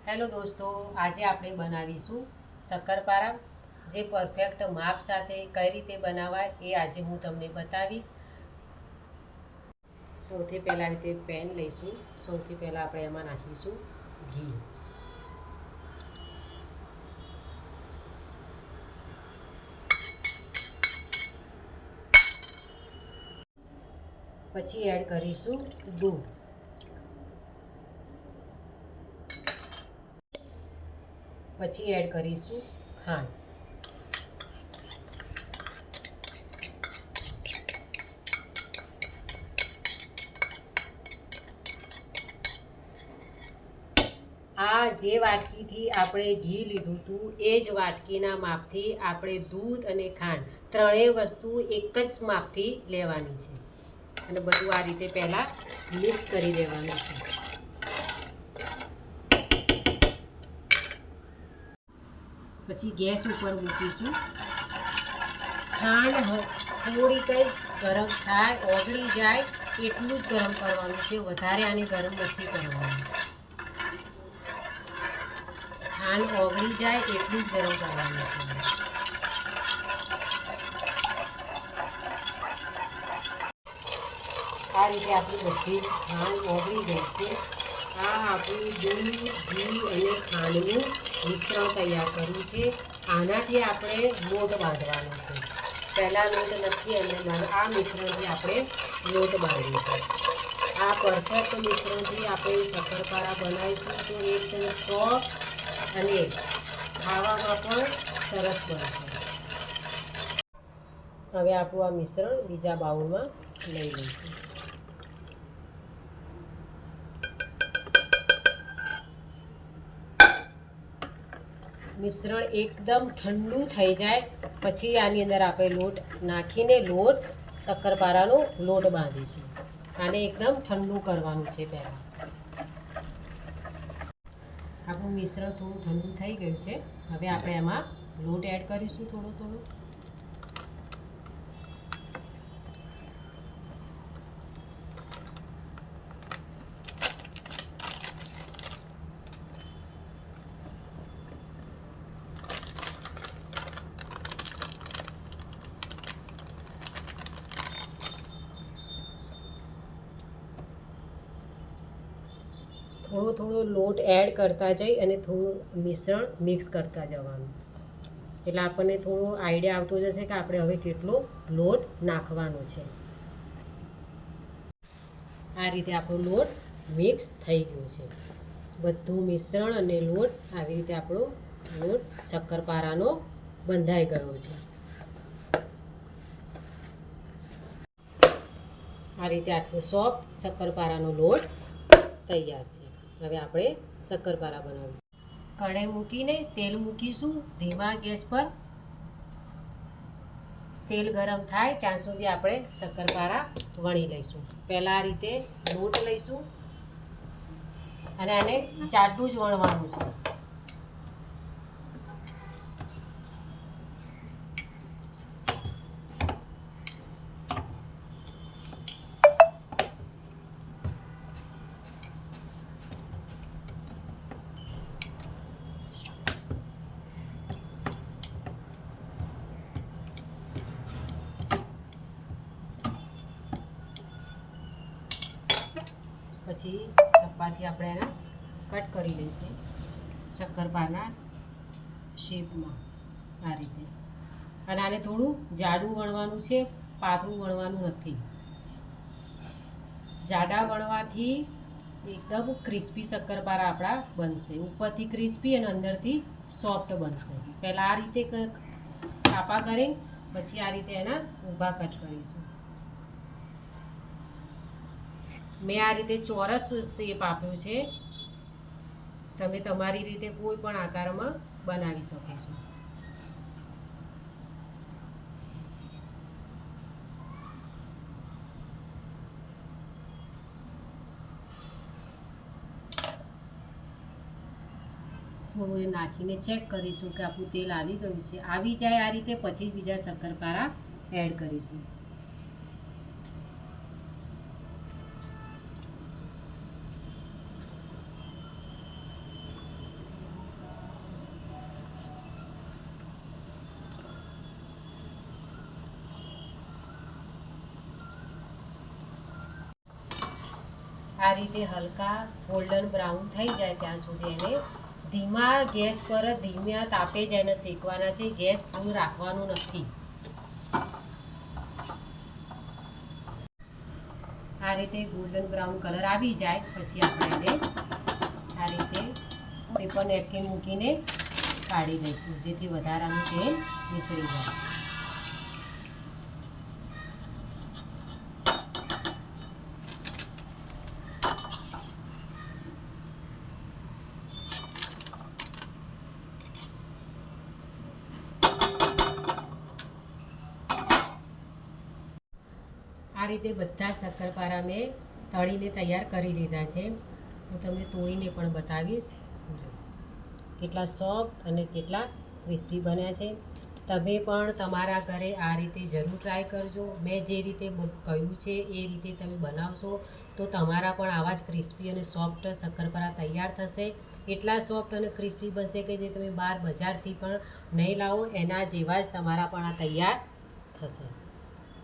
Hello દોસ્તો, આજે આપણે બનાવીશું શક્કરપારા. જે પરફેક્ટ માપ સાથે કઈ રીતે બનાવાય એ આજે હું તમને બતાવીશ. સૌથી પહેલાં રીતે પેન લઈશું. સૌથી પહેલાં આપણે એમાં નાખીશું ઘી. પછી એડ કરીશું દૂધ. પછી એડ કરીશું ખાંડ. આ જે વાટકીથી આપણે ઘી લીધું હતું એ જ વાટકીના માપથી આપણે દૂધ અને ખાંડ ત્રણેય વસ્તુ એક જ માપથી લેવાની છે અને બધું આ રીતે પહેલાં મિક્સ કરી દેવાનું છે. પછી ગેસ ઉપર મૂકીશું. ખાંડ થોડીક જ ગરમ થાય, ઓગળી જાય એટલું જ ગરમ કરવાનું છે, વધારે આને ગરમ નથી કરવાનું. ખાંડ ઓગળી જાય એટલું જ ગરમ કરવાનું છે. આ રીતે આપણી બધી જ ખાંડ ઓગળી ગઈ છે. આ આપણું દૂધ, ઘી અને ખાંડનું મિશ્રણ તૈયાર કરવું છે. આનાથી આપણે લોટ બાંધવાનો છે. પહેલાં લોટ નથી અને આ મિશ્રણથી આપણે લોટ બાંધીશું. આ પરફેક્ટ મિશ્રણથી આપણે શક્કરપારા બનાવીશું તો એકદમ સોફ્ટ અને ખાવામાં પણ સરસ બનશે. હવે આપણું આ મિશ્રણ બીજા બાઉલમાં લઈ લઈશું. મિશ્રણ એકદમ ઠંડુ થઈ જાય પછી આની અંદર આપણે લોટ નાખીને શક્કરપારાનો લોટ બાંધીશું. આને એકદમ ઠંડુ કરવાનું છે. પહેલાં આપણું મિશ્રણ થોડું ઠંડુ થઈ ગયું છે. હવે આપણે એમાં લોટ એડ કરીશું થોડો થોડો. થોડો થોડો લોટ એડ કરતા જઈ અને થોડું મિશ્રણ મિક્સ કરતા જવાનું. એટલે આપણને થોડો આઈડિયા આવતો જશે કે આપણે હવે કેટલો લોટ નાખવાનો છે. આ રીતે આપણો લોટ મિક્સ થઈ ગયો છે. બધું મિશ્રણ અને લોટ આવી રીતે આપણો લોટ શક્કરપારાનો બંધાઈ ગયો છે. આ રીતે આટલો સોફ્ટ શક્કરપારાનો લોટ તૈયાર છે. હવે આપણે શક્કરપારા બનાવીશું. કઢાઈ મૂકીને તેલ મૂકીશું ધીમા ગેસ પર. તેલ ગરમ થાય ત્યાં સુધી આપણે શક્કરપારા વણી લઈશું. પહેલાં આ રીતે લોટ લઈશું અને આને જાડું જ વણવાનું છે. પછી ચપ્પાથી આપણે એને કટ કરી લઈશું શક્કરપારાના શેપમાં આ રીતે. અને આને થોડું જાડું વણવાનું છે, પાતળું વણવાનું નથી. જાડા વણવાથી એકદમ ક્રિસ્પી શક્કરપારા આપણા બનશે. ઉપરથી ક્રિસ્પી અને અંદરથી સોફ્ટ બનશે. પહેલાં આ રીતે કાપા કરી પછી આ રીતે એના ઊભા કટ કરીશું. મેં આ રીતે ચોરસ શેપ આપ્યો છે. તમે તમારી રીતે કોઈ પણ આકારમાં બનાવી શકો છો. થોડું એ નાખીને ચેક કરીશું કે આપણું તેલ આવી ગયું છે. આવી જાય આ રીતે પછી બીજા શક્કરપારા એડ કરીશું. આ રીતે હલકા ગોલ્ડન બ્રાઉન થઈ જાય ત્યાં સુધી એને ધીમા ગેસ પર ધીમા તાપે જ એને શેકવાના છે. ગેસ ફૂલ રાખવાનું નથી. આ રીતે ગોલ્ડન બ્રાઉન કલર આવી જાય પછી આપણે એને આ રીતે પેપર નેપકિન મૂકીને કાઢી દઈશું, જેથી વધારાનું તેલ નીકળી જાય. આ રીતે બધા શક્કરપારા મેં તળીને તૈયાર કરી લીધા છે. હું તમને તોડીને પણ બતાવીશ કેટલા સોફ્ટ અને કેટલા ક્રિસ્પી બન્યા છે. તમે પણ તમારા ઘરે આ રીતે જરૂર ટ્રાય કરજો. મેં જે રીતે કહ્યું છે એ રીતે તમે બનાવશો તો તમારા પણ આવા જ ક્રિસ્પી અને સોફ્ટ શક્કરપારા તૈયાર થશે. એટલા સોફ્ટ અને ક્રિસ્પી બનશે કે જે તમે બહાર બજારથી પણ નહીં લાવો એના જેવા જ તમારા પણ આ તૈયાર થશે.